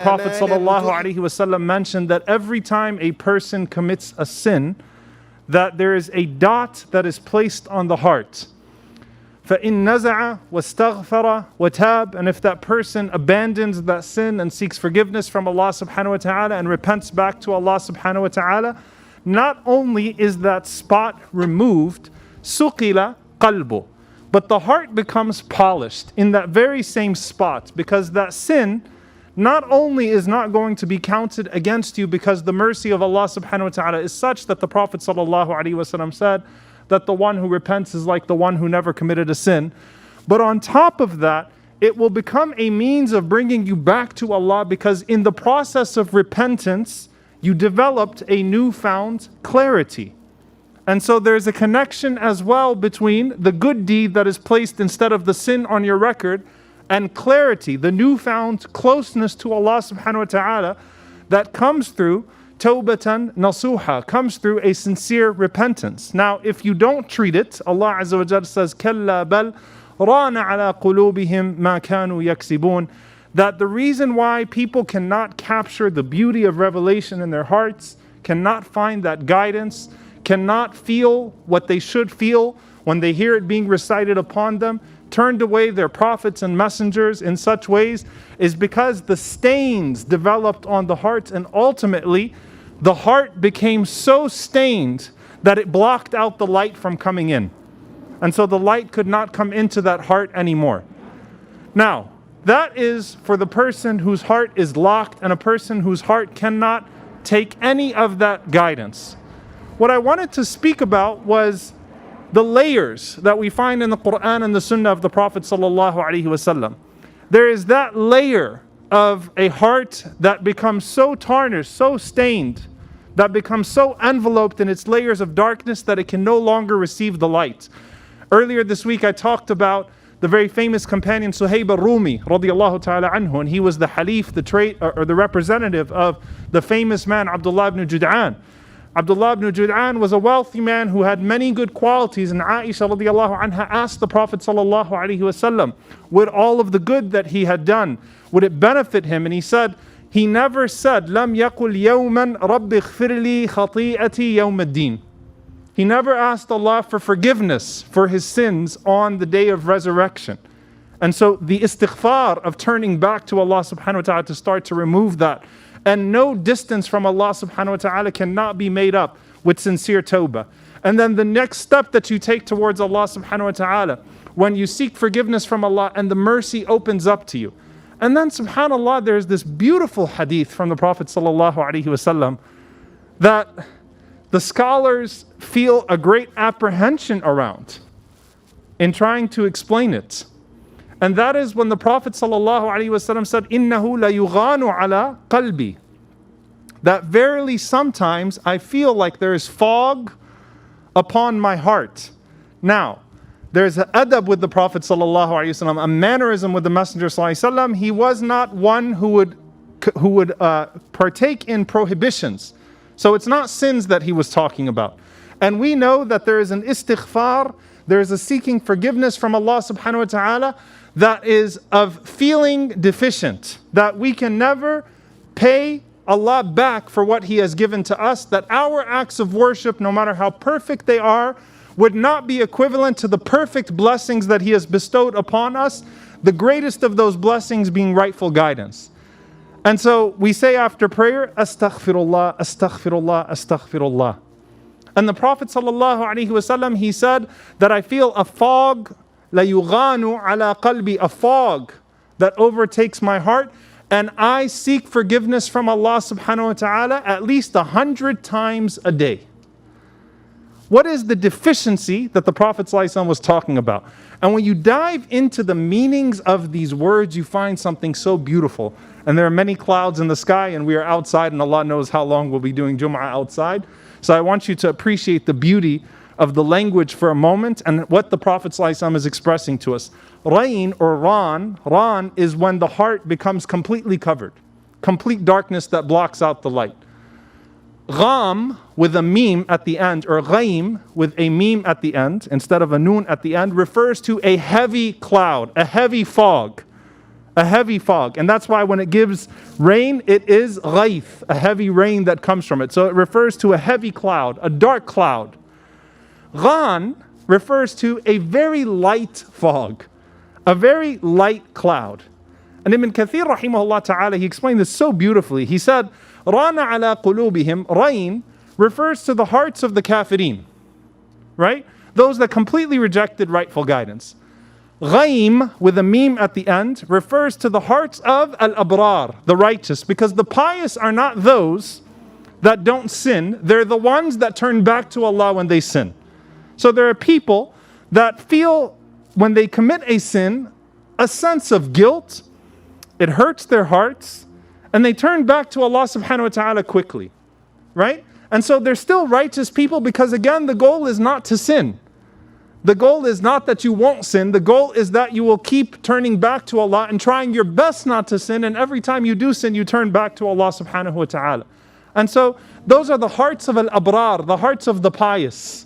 Prophet ﷺ mentioned that every time a person commits a sin, that there is a dot that is placed on the heart. فَإِن نَزَعَ وَاسْتَغْفَرَ وَتَابَ. And if that person abandons that sin and seeks forgiveness from Allah subhanahu wa ta'ala and repents back to Allah subhanahu wa ta'ala, not only is that spot removed, سُقِلَ قَلْبُ, but the heart becomes polished in that very same spot, because that sin not only is not going to be counted against you, because the mercy of Allah subhanahu wa ta'ala is such that the Prophet sallallahu alaihi wasallam said that the one who repents is like the one who never committed a sin. But on top of that, it will become a means of bringing you back to Allah, because in the process of repentance, you developed a newfound clarity. And so there's a connection as well between the good deed that is placed instead of the sin on your record, and clarity, the newfound closeness to Allah subhanahu wa ta'ala that comes through tawbatan nasuha, comes through a sincere repentance. Now, if you don't treat it, Allah Azza wa Jalla says, كَلَّا بَلْ رَانَ عَلَىٰ قُلُوبِهِمْ مَا كَانُوا يَكْسِبُونَ, that the reason why people cannot capture the beauty of revelation in their hearts, cannot find that guidance, cannot feel what they should feel when they hear it being recited upon them, turned away their prophets and messengers in such ways, is because the stains developed on the heart, and ultimately the heart became so stained that it blocked out the light from coming in. And so the light could not come into that heart anymore. Now, that is for the person whose heart is locked and a person whose heart cannot take any of that guidance. What I wanted to speak about was the layers that we find in the Quran and the Sunnah of the Prophet sallallahu alaihi wasallam. There is that layer of a heart that becomes so tarnished, so stained, that becomes so enveloped in its layers of darkness that it can no longer receive the light. Earlier this week I talked about the very famous companion Suhaib al-Rumi radiyallahu ta'ala anhu, and he was the Halif, the representative of the famous man Abdullah ibn Jud'an. Abdullah ibn Jud'an was a wealthy man who had many good qualities, and Aisha radiyallahu anha asked the Prophet sallallahu alaihi wasallam, would all of the good that he had done, would it benefit him? And he said, he never said, لَمْ يَقُلْ يَوْمًا رَبِّ اغْفِرْ لِي خَطِيئَتِي يَوْمَ الدِّينِ. He never asked Allah for forgiveness for his sins on the day of resurrection. And so the istighfar of turning back to Allah subhanahu wa ta'ala to start to remove that. And no distance from Allah subhanahu wa ta'ala cannot be made up with sincere tawbah. And then the next step that you take towards Allah subhanahu wa ta'ala, when you seek forgiveness from Allah and the mercy opens up to you. And then subhanAllah, there's this beautiful hadith from the Prophet sallallahu alaihi wasallam that the scholars feel a great apprehension around in trying to explain it. And that is when the Prophet ﷺ said, إِنَّهُ لَيُغَانُ عَلَىٰ قَلْبِي, that verily sometimes I feel like there is fog upon my heart. Now, there's an adab with the Prophet ﷺ, a mannerism with the Messenger ﷺ. He was not one who would partake in prohibitions. So it's not sins that he was talking about. And we know that there is an istighfar, there is a seeking forgiveness from Allah subhanahu wa ta'ala, that is of feeling deficient, that we can never pay Allah back for what He has given to us, that our acts of worship, no matter how perfect they are, would not be equivalent to the perfect blessings that He has bestowed upon us, the greatest of those blessings being rightful guidance. And so we say after prayer, astaghfirullah, astaghfirullah, astaghfirullah. And the Prophet ﷺ, he said that I feel a fog, la yughanu ala qalbi, a fog that overtakes my heart, and I seek forgiveness from Allah subhanahu wa ta'ala at least 100 times a day. What is the deficiency that the Prophet ﷺ was talking about? And when you dive into the meanings of these words, you find something so beautiful. And there are many clouds in the sky, and we are outside, and Allah knows how long we'll be doing Jum'ah outside. So I want you to appreciate the beauty of the language for a moment and what the Prophet ﷺ is expressing to us. Rain or ran is when the heart becomes completely covered, complete darkness that blocks out the light. Gham with a meme at the end, or ghaim with a meme at the end instead of a noon at the end, refers to a heavy cloud, a heavy fog. A heavy fog. And that's why when it gives rain, it is ghayth, a heavy rain that comes from it. So it refers to a heavy cloud, a dark cloud. Ghan refers to a very light fog, a very light cloud. And Ibn Kathir rahimahullah ta'ala, he explained this so beautifully. He said, Rana ala qulubihim, rain refers to the hearts of the kafirin, right? Those that completely rejected rightful guidance. Ghaim, with a meme at the end, refers to the hearts of al-abrar, the righteous, because the pious are not those that don't sin. They're the ones that turn back to Allah when they sin. So there are people that feel when they commit a sin, a sense of guilt, it hurts their hearts, and they turn back to Allah subhanahu wa ta'ala quickly, right? And so they're still righteous people because again, the goal is not to sin. The goal is not that you won't sin. The goal is that you will keep turning back to Allah and trying your best not to sin. And every time you do sin, you turn back to Allah subhanahu wa ta'ala. And so those are the hearts of al-abrar, the hearts of the pious.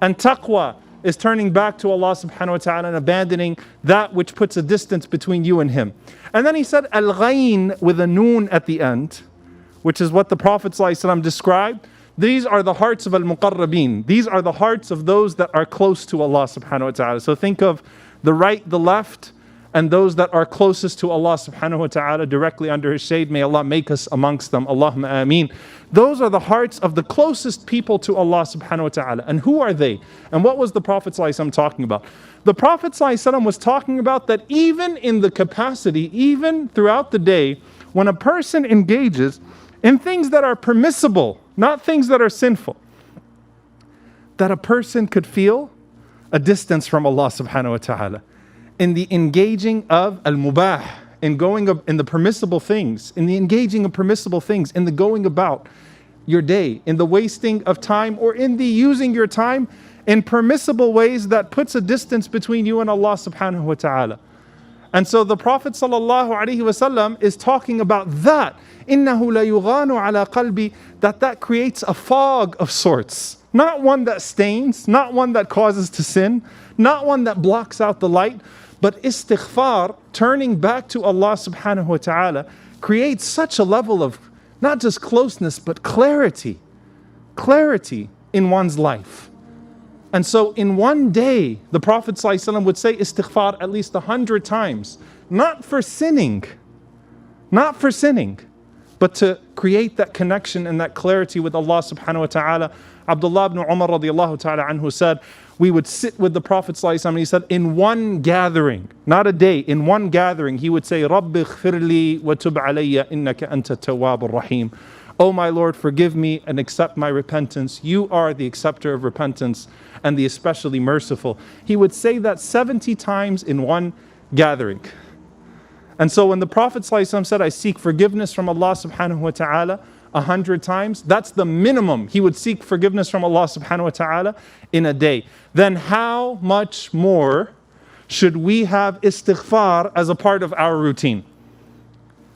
And taqwa is turning back to Allah subhanahu wa ta'ala and abandoning that which puts a distance between you and Him. And then he said al-ghayn with a noon at the end, which is what the Prophet ﷺ described. These are the hearts of al-muqarrabeen. These are the hearts of those that are close to Allah subhanahu wa ta'ala. So think of the right, the left, and those that are closest to Allah subhanahu wa ta'ala directly under His shade. May Allah make us amongst them. Allahumma ameen. Those are the hearts of the closest people to Allah subhanahu wa ta'ala. And who are they? And what was the Prophet ﷺ talking about? The Prophet ﷺ was talking about that even in the capacity, even throughout the day, when a person engages in things that are permissible, not things that are sinful, that a person could feel a distance from Allah subhanahu wa ta'ala. In the engaging of al-mubah, in going in the permissible things, in the engaging of permissible things, in the going about your day, in the wasting of time, or in the using your time in permissible ways that puts a distance between you and Allah subhanahu wa ta'ala. And so the Prophet sallallahu alaihi wasallam is talking about that. إِنَّهُ لَيُغَانُ عَلَى قَلْبِ, that creates a fog of sorts. Not one that stains, not one that causes to sin, not one that blocks out the light, but istighfar, turning back to Allah subhanahu wa ta'ala, creates such a level of not just closeness, but clarity in one's life. And so in one day, the Prophet ﷺ would say istighfar at least 100 times, not for sinning, but to create that connection and that clarity with Allah subhanahu wa ta'ala. Abdullah ibn Umar radiallahu ta'ala anhu said, we would sit with the Prophet ﷺ, and he said, in one gathering, not a day, in one gathering, he would say, Rabbi ighfirli wa tub alayya innaka anta tawwabur rahim. Oh my Lord, forgive me and accept my repentance. You are the acceptor of repentance and the especially merciful. He would say that 70 times in one gathering. And so when the Prophet ﷺ said, I seek forgiveness from Allah subhanahu wa ta'ala 100 times, that's the minimum he would seek forgiveness from Allah subhanahu wa ta'ala in a day. Then how much more should we have istighfar as a part of our routine?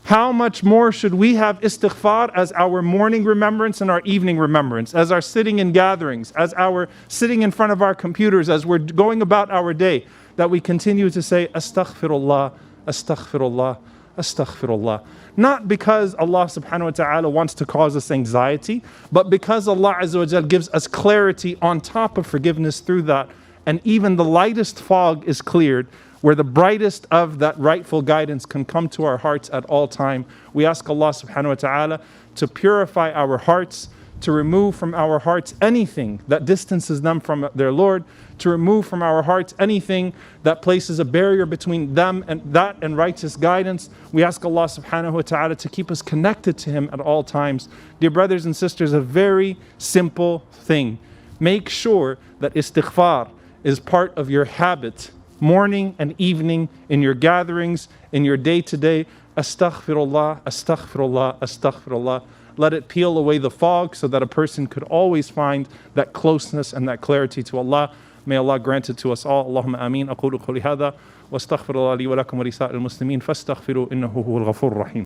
How much more should we have istighfar as our morning remembrance and our evening remembrance, as our sitting in gatherings, as our sitting in front of our computers, as we're going about our day, that we continue to say, astaghfirullah, astaghfirullah, astaghfirullah. Not because Allah subhanahu wa ta'ala wants to cause us anxiety, but because Allah azza wa jal gives us clarity on top of forgiveness through that. And even the lightest fog is cleared, where the brightest of that rightful guidance can come to our hearts at all time. We ask Allah subhanahu wa ta'ala to purify our hearts, to remove from our hearts anything that distances them from their Lord, to remove from our hearts anything that places a barrier between them and righteous guidance. We ask Allah subhanahu wa ta'ala to keep us connected to Him at all times. Dear brothers and sisters, a very simple thing. Make sure that istighfar is part of your habit, morning and evening, in your gatherings, in your day-to-day. Astaghfirullah, astaghfirullah, astaghfirullah. Let it peel away the fog so that a person could always find that closeness and that clarity to Allah. May Allah grant it to us all. Allahumma ameen. أقول قولي هذا واستغفر الله لي ولكم ولسائر المسلمين فاستغفروا إنه هو الغفور الرحيم.